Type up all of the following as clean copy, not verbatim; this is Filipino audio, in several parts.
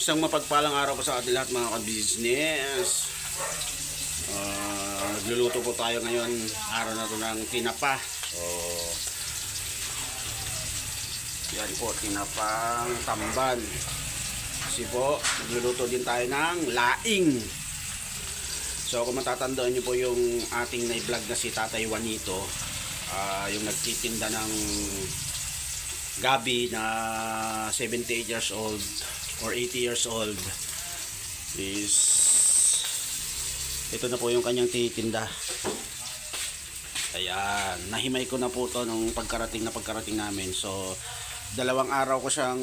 Isang mapagpalang araw po sa ating lahat mga ka-business. Nagluluto po tayo ngayon, araw na ito ng tinapa. So, yan po, tinapang tamban. Kasi po, nagluluto din tayo ng laing. So, kung matatandaan nyo po yung ating na-vlog na si Tatay Juanito, yung nagtitinda ng gabi na 78 years old or 80 years old, is ito na po yung kanyang titinda. Ayan, nahimay ko na po to nung pagkarating namin. So, 2 araw ko siyang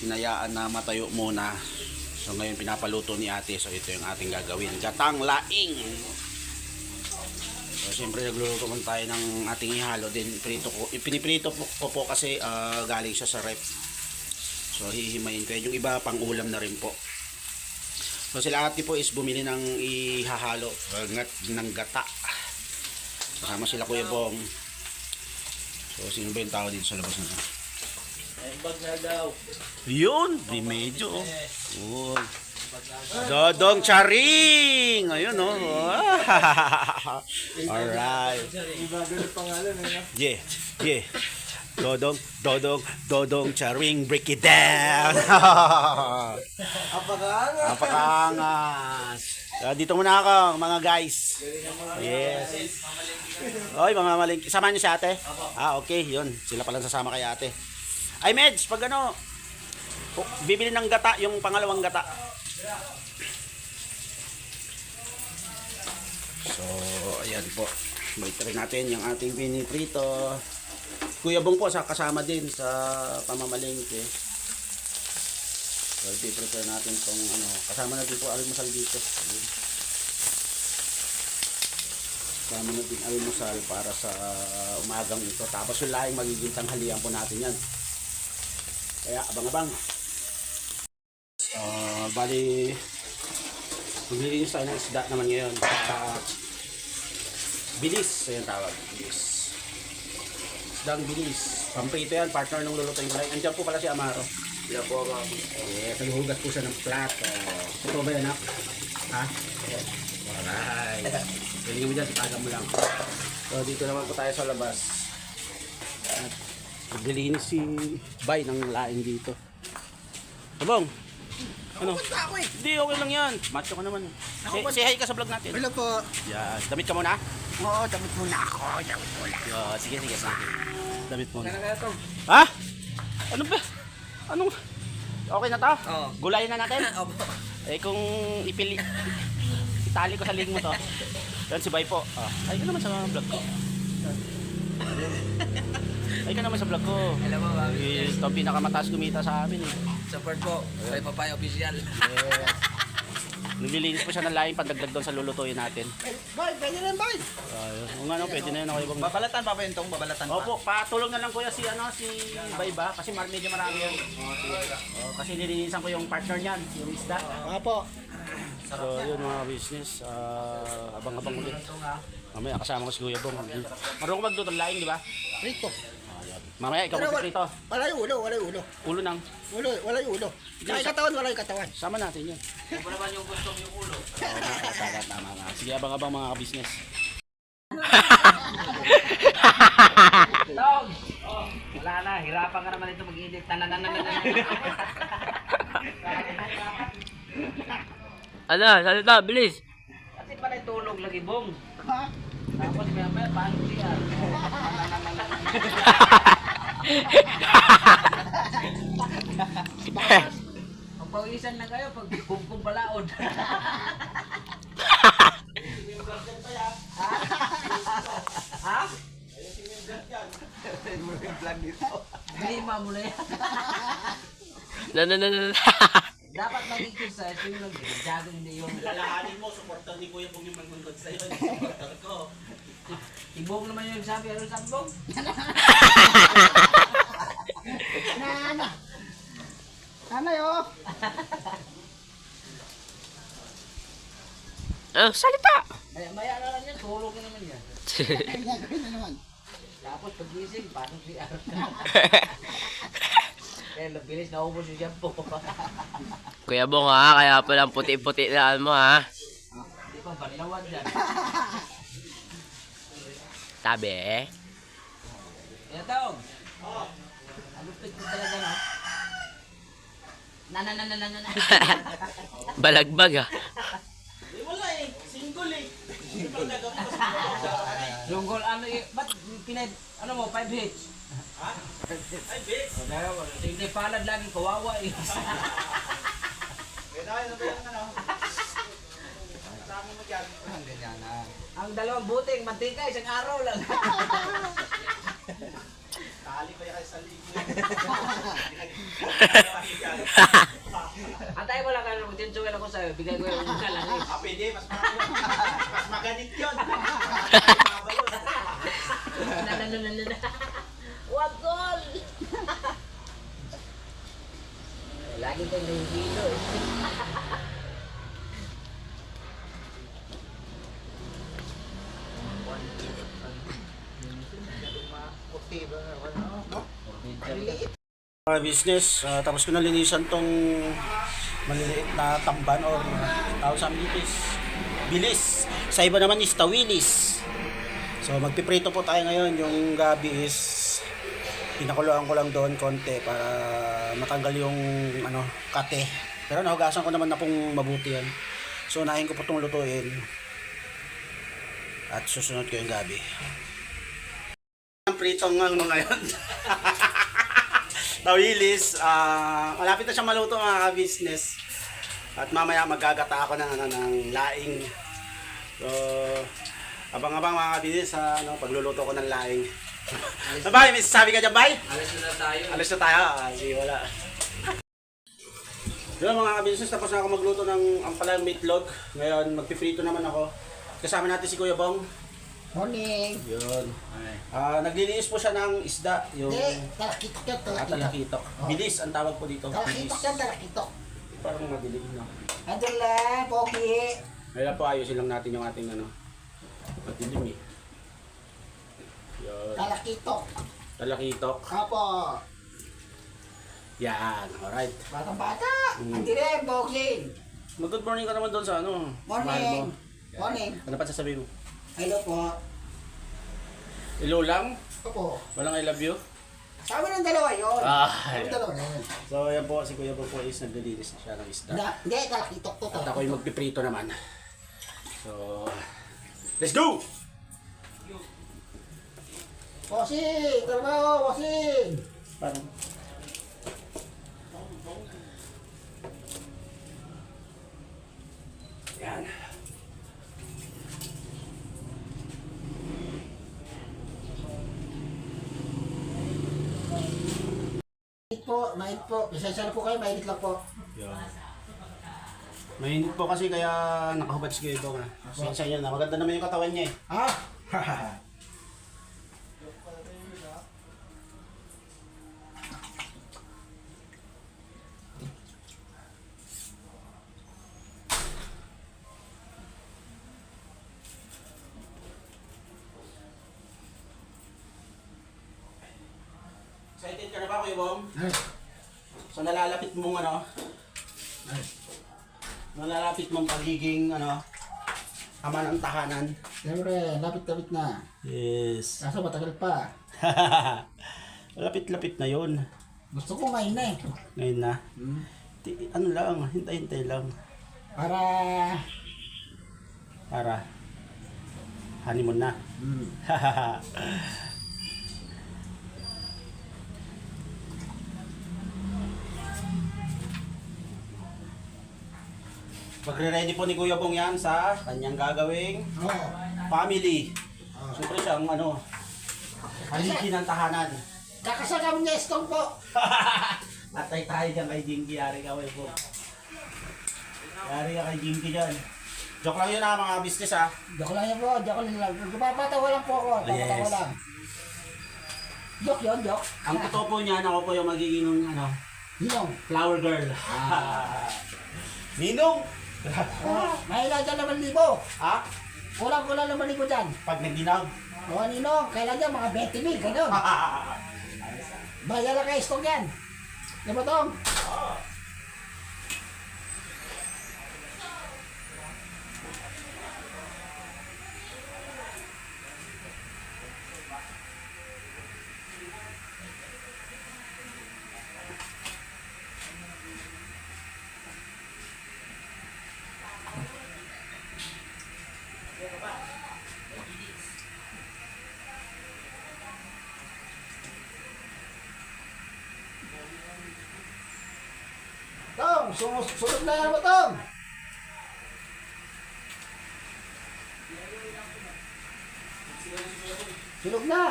hinayaan na matayo muna. So, ngayon pinapaluto ni ate. So, ito yung ating gagawin, gatang laing. So, siyempre nagluluto man tayo ng ating ihalo din. Piniprito ko po kasi galing siya sa rep. So, hihimayin ko. Yung iba pang ulam na rin po. So, sila ate po is bumili ng ihahalo ng gata. Kasama sila Kuya Bong. So, sino ba yung tao dito sa labas na ito? Bag na daw. Yun, medyo. Oh. Dodong Charing! Ayun, oh. Alright. Iba ganun pangalan eh. Yeah. Dodong Charing, break it down. Apakaangas. Dito muna ako, mga guys. Yes. Oy, mga malingki. Samahan niyo si ate? Okay, yun. Sila palang sasama kay ate. Ay, Meds, pag bibili ng gata, yung pangalawang gata. So, ayan po. Balik rin natin yung ating piniprito. Kuya Bong po kasama din sa pamamalingke. So, i-prepare natin tong kasama natin po almusal dito. Kasama natin almusal para sa umagang ito. Tapos yung laing magiging tanghalian po natin yan. Kaya abang-abang. Bali, maglilinis tayo ng isda naman ngayon. Bilis, ayan tawag. Bilis. Isdang bilis. Pamprito yan, partner ng lulutuin ko lang. Andiyan po pala si Amaro. Yan po mga. Yes, naghuhugas po siya ng plato. Ito ba yan, ha? Alright. Pwede kami dyan, tatagan mo lang. So, dito naman po tayo sa labas. At maglilinis si Bay ng laing dito. Sabong! Ano? Hindi, okay lang yan. Macho ka naman. Say hi ka sa vlog natin. Hello po. Yes. Damit ka muna? Oo, damit muna ako. Sige. Damit muna. Kaya to. Ha? Ano ba? Anong? Okay na to? Oo. Gulayin na natin? Opo. Kung itali ko sa link mo to. Yan si Bay po. Ay ka naman sa vlog ko. Hello po, Bobby. Ito ang pinakamataas kumita sa amin eh. Support po. Kay Papay Official. Yes. Naglilinis po siya ng laing pandagdag doon sa lulutuin natin. Bay, pwede rin, Bay. Kung pwede na yun ako ibang. Babalatan pa ba yung tong babalatan pa? Opo, patulong na lang kuya si Bay ba? Kasi medyo marami yan. Kasi nilinisan ko yung partner niyan, yung isda. Opo. So yun mga business, abang-abang ulit. Mamaya kasama ko si Kuya Bong. Marunong ko magluto ng laing, di ba? Rito. Mamaya ikaw magpiprito. Wala yung ulo. Ulo nang. Wala yung ulo. Wala yung katawan. Sama natin yun. Kung naman yung gusto yung ulo. Tama nga. Sige, abang-abang mga ka-business. Dog! Wala na, hirapan ka naman ito mag-edit. Salita, bilis. Kasi pala tulog lagi, Bong. Ha? Tapos maya paano siya? Pagpawisan na kayo pag kumpong balaod. Ha? Lima mo na yan. Dapat mag-exercise yung nag-jogging na yung Lalahanin mo, supportan ni Kuya Bong yung magmundod sa'yo. Supportan ko. Ibong naman yung sabi. Ano sabi, Bong? Nanay, oh! Salita. Maya na lang yan, tulog na naman yan. Tapos pag-gising, parang siya. Kaya bilis naubos yung shampoo. Kuya Bong ha, kaya palang puti-puti na mo ha. Hindi pa, balilawan dyan. Tabi eh. Kaya taong. Alupit ko talaga no. Na. Balagbag ha. Wala eh. Single eh. Yung goal, ano eh, ba't pinay, ano mo, 5 hits? Ha? Ay, bitch. Hindi palad lagi, kawawa eh. Kaya tayo, ano ba yung ano? Sabi mo dyan. Ang ganyan na. Ang dalawang buting, mantika, isang araw lang. Tali pa yan sa ligo. Antay mo lang ka, mag-tinsuel ako sa'yo, bigay ko yung kalangis. Ah, pwede. Mas marami. Mas maganit yun. Wag gol! Lagi kang nahihilo eh. Mga business, tapos ko nalinisan tong maliliit na tamban or tawag sa amin dito is bilis. Sa iba naman is tawilis. So magpiprito po tayo ngayon. Yung gabi is pinakuluan ko lang doon konti para matanggal yung ano, kate. Pero nahugasan ko naman na pong mabuti yan. So unahin ko po itong lutuin. At susunod ko yung gabi. Ang pritong ano ngayon. Tawilis, malapit na siyang maluto mga ka-business. At mamaya magagata ako ng, ng laing. So, abang-abang mga ka-business sa pagluluto ko ng laing. Bay, may sasabi ka dyan, Bay? Alis na tayo. Alis na tayo. Sige, wala. Yun mga ka-business, tapos na ako magluto ng ampalang meatloaf. Ngayon, magpiprito naman ako. Kasama natin si Kuya Bong. Morning. Yun. Naglilinis po siya ng isda. Yung Talakitok yan, talakitok. talakitok. Bilis ang tawag po dito. Bilis. Talakitok yan, talakitok. Parang madilim na. Andun lang, Pogi. Ngayon po ayusin lang natin yung ating ano. Madilim eh. Yun. Talakitok. Talakitok. Apo. Yan. Alright. Batang bata. Mm. Andun lang, Pogi. Mag-good morning ka naman doon sa ano. mahal Morning. mo. Morning. Ano pa sasabihin mo? Hello po. Hello lang? Opo. Walang I love you? Sabi ng dalawa yun. Ayan. Ang dalawa na yun. So yan po, si Kuya Bo po is naglilinis na siya ng isda. Hindi, talakitok to. At ako'y magpiprito naman. So, let's go! Bossing! Trabaho, bossing! Parang, yan. Mainit po. Pasensya na po kayo, mainit lang po. Yan. Mainit po kasi kaya nakahubad si Kuya Bo na. Pasensya niya na. Maganda naman yung katawan niya eh. Ah? Excited ka na ba, Kuya Bong? So nalalapit mong ano? Nalalapit mong pagiging ano? Ama ng tahanan. Siyempre, lapit-lapit na. Yes. Kaso matagal pa. Lapit-lapit na yun. Gusto ko ngayon na eh. Ngayon na. Ano lang, hintay-hintay lang. Para... Para honeymoon na. Magre-ready po ni Kuya Bong yan sa kanyang gagawing Oo. family. Siyempre siyang ano, haligi ng tahanan. Kakasal kami niya Estong po. Atay tayo dyan kay Jinky, yari ka Kuya Bong. Yari ka kay Jinky dyan. Joke lang yun mga business ha. Joke lang yan po, joke lang lang. Papatawa lang po ako, papatawa Yes. lang. Joke yun, joke. Ang totoo po niyan, ako po yung magiging ano, Ninong. flower girl. Ninong! May ilan dyan 8,000. Ha? Kulang-kulang 8,000 dyan. Pag nagdinaw. O Ninong, kailan dyan mga 20,000, gano'n. Bayan lang kay Estong yan. Di ba, Tong? Tong, sunog na yan ba, Tong? Sunog na.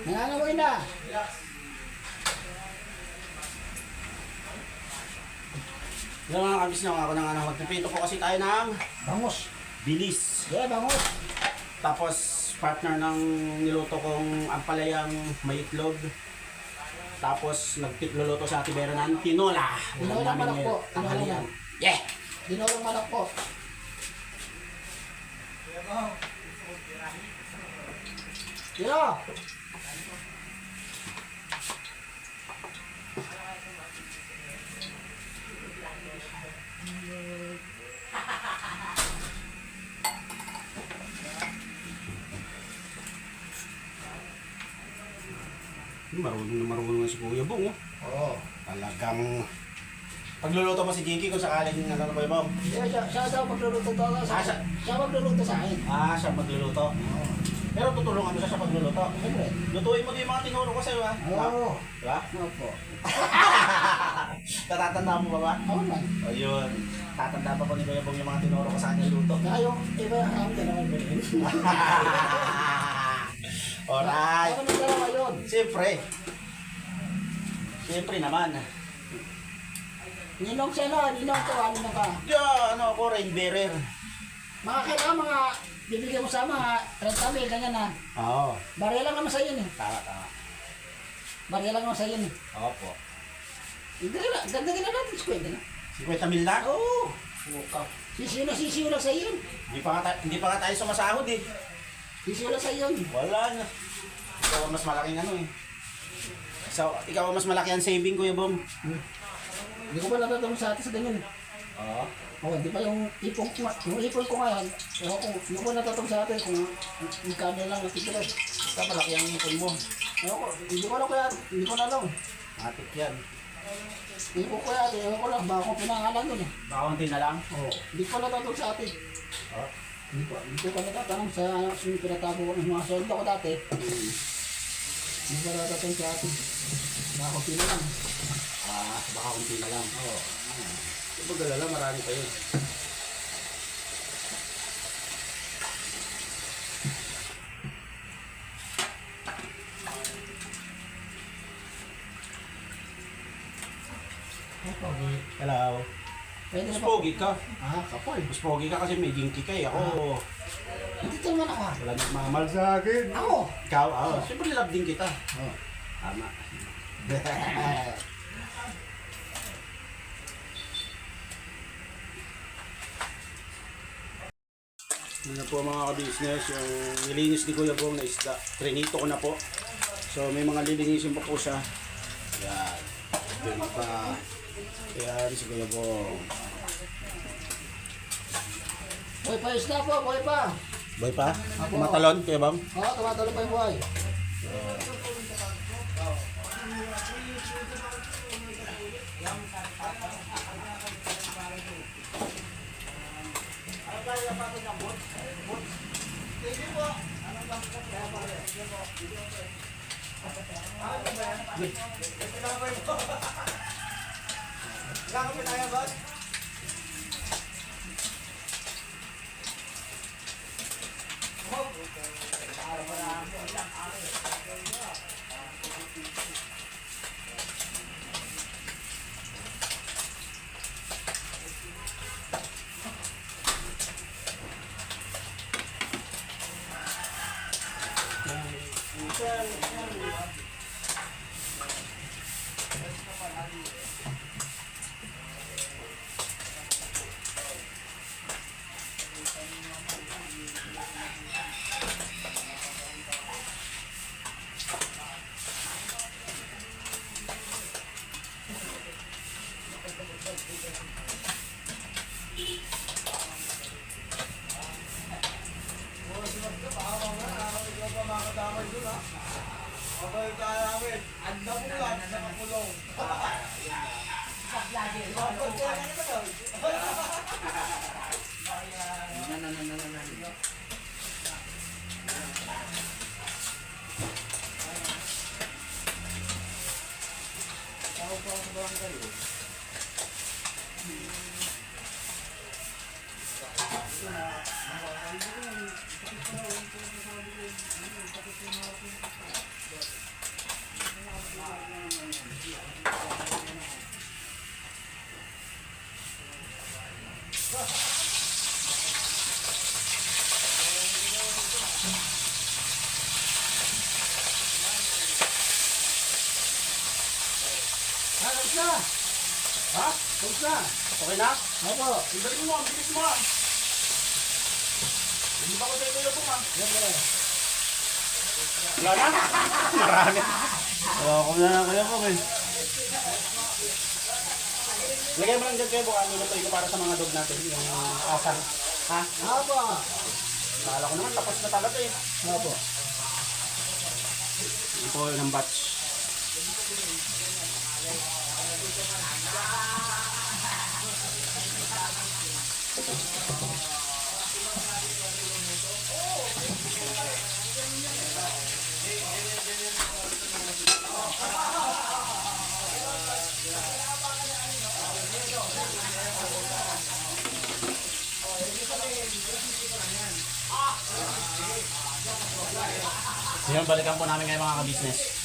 Nangangamoy na. Yung mga kabis nyo, ako na nga magpipito po kasi tayo ng Bangus. bilis. Yeah, bangus. Tapos partner ng niluto kong ampalayang may itlog. Tapos nagtitluluto sa Ate Vera ng tinola. Ulam Tinolang namin manok po. ngayon, tanghalian. Yeah! Dinolong manok po. Tino! Marunong na si Kuya Bong. Oh. Oo. Talagang pagluluto mo si Jinky kung sakaling ano ba yung Yeah, siya daw magluluto to. Siya- Siya magluluto sa akin. siya magluluto. Pero tutulungan mo siya sa pagluluto. Siyempre. Lutuin mo din yung mga tinuro ko sa'yo, ha? Oo. Diba? Opo. Natatanda mo ba ba? Oo man. Ayun. Tatanda pa po ni Kuya Bong yung mga tinuro ko sa kanya luto. Kaya yung iba ang dalawa bilhin. Alright. Ako ng dalawa yun. Siyempre. Siyempre naman. Ninong siya no, ninong to, ano na ka. Yeah, ano ako, rain bearer. Mga kailangan mga bibigyan mo sa mga 30 mil, ganyan na. Oo. Barya lang naman sa yun eh. Tama, tama. Barya lang naman sa yun eh. Opo. Ganda na natin, 50 na. 50 mil na? Oo. Sisiyo lang sa yun. Hindi pa nga tayo sumasahod eh. Sisiyo lang sa yun. Wala na. Ikaw ang mas malaking ano eh. So, ikaw ang mas malaki ang saving, Kuya Bong. Hindi ko pa natatawag sa atin sa ganyan eh. Oo. Oo, di ba yung ipon ko, yung ipon ko ngayon, hindi ko natatawag sa atin kung magkano lang natitira. Basta malaki ang ipon mo. Hindi ko alam kaya, hindi ko na alam. Matik yan. Ipon ko yan, ewan ko lang, baka ko pinangalan dun eh. Kaunti na lang. Oo. Hindi ko natatawag sa atin. Oo. Hindi ko natatanong sa yung pinatago ko ng mga sweldo ko dati. Hindi ko natatanong sa atin. Baka ko lang. Baka kunti na lang. Oo. Kapag galala, marami pa yun. Hello. Pwede Mas na pa. pogi ka. Kapal. Mas pogi ka kasi may jinky ka eh. Ako, Nandito naman ako. wala nagmamahal sa akin. Ako. Ikaw, siyempre love din kita. Oo. Tama. Yun na po mga ka-business, yung nilinis ni Kuya Bong na isda. Trinito ko na po. So may mga lilinisin pa po siya. Yan. Yun pa. Yan si Kuya Bong. Boy pa isda po, boy pa. Boy pa? Tumatalon, Kuya Bong? Oo, tumatalo pa yung boy. Tapos na! Ha? Tapos na! Okay na? Opo! Ibalik mo, bilis mo. Hindi pa ko sa ito yung Siyempre. Wala na? Marami. Ako na lang kaya po eh. Lagay mo lang dyan kayo buka. Nilutoy ko para sa mga dog natin. Yung asang. Ha? Opo! Akala ko naman tapos na talaga eh. Opo! Ito po ng batch. Ngayon, balikan po namin ngayon mga ka-business.